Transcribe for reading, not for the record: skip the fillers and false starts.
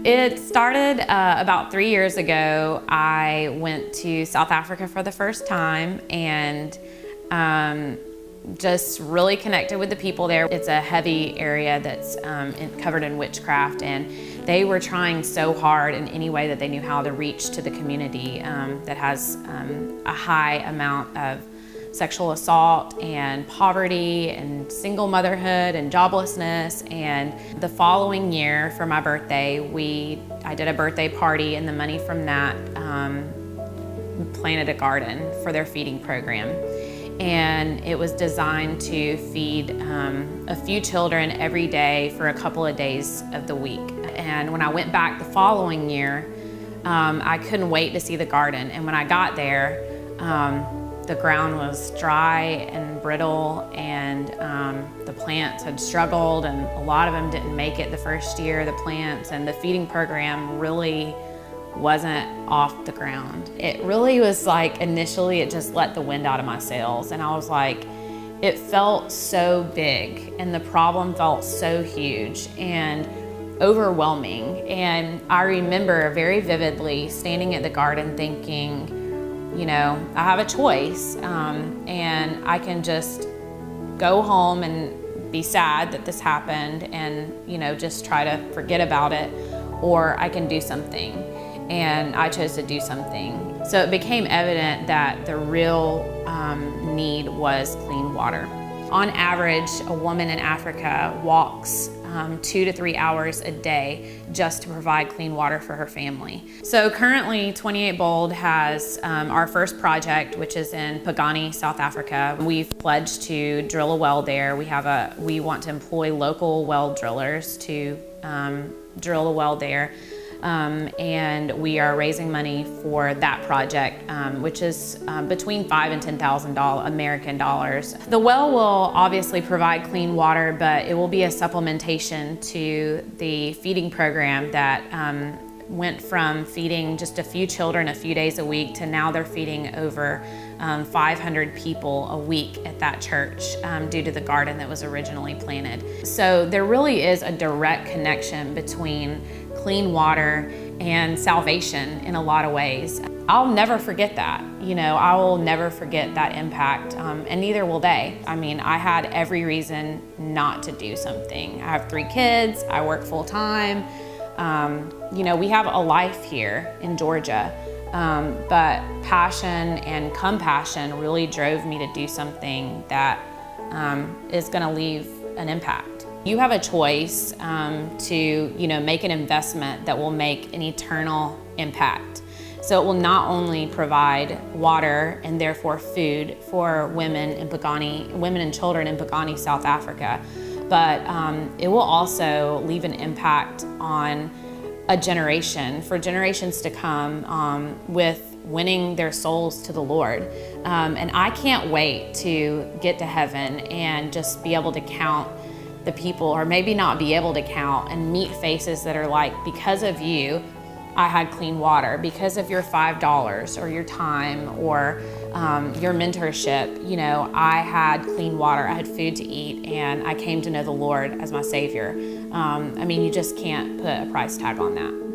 It started about 3 years ago. I went to South Africa for the first time and just really connected with the people there. It's a heavy area that's covered in witchcraft, and they were trying so hard in any way that they knew how to reach to the community that has a high amount of sexual assault and poverty and single motherhood and joblessness. And the following year for my birthday, I did a birthday party, and the money from that planted a garden for their feeding program. And it was designed to feed a few children every day for a couple of days of the week. And when I went back the following year, I couldn't wait to see the garden. And when I got there, the ground was dry and brittle, and the plants had struggled, and a lot of them didn't make it the first year, the plants, and the feeding program really wasn't off the ground. It really was like, initially it just let the wind out of my sails, and I was like, it felt so big, and the problem felt so huge and overwhelming. And I remember very vividly standing at the garden thinking, you know, I have a choice, and I can just go home and be sad that this happened and, you know, just try to forget about it, or I can do something. And I chose to do something. So it became evident that the real need was clean water. On average, a woman in Africa walks 2 to 3 hours a day just to provide clean water for her family. So currently 28 Bold has our first project, which is in Pagani, South Africa. We've pledged to drill a well there. We want to employ local well drillers to drill a well there. And we are raising money for that project, which is between $5,000 and $10,000 American dollars. The well will obviously provide clean water, but it will be a supplementation to the feeding program that went from feeding just a few children a few days a week to now they're feeding over 500 people a week at that church due to the garden that was originally planted. So there really is a direct connection between clean water and salvation in a lot of ways. I'll never forget that. You know, I will never forget that impact, and neither will they. I mean, I had every reason not to do something. I have 3 kids, I work full time. You know, we have a life here in Georgia, but passion and compassion really drove me to do something that is gonna leave an impact. You have a choice to, you know, make an investment that will make an eternal impact. So it will not only provide water and therefore food for women and children in Pagani, South Africa, but it will also leave an impact on a generation, for generations to come, with winning their souls to the Lord. And I can't wait to get to heaven and just be able to count the people, or maybe not be able to count, and meet faces that are like, because of you, I had clean water. Because of your $5 or your time or your mentorship, you know, I had clean water, I had food to eat, and I came to know the Lord as my Savior. I mean, you just can't put a price tag on that.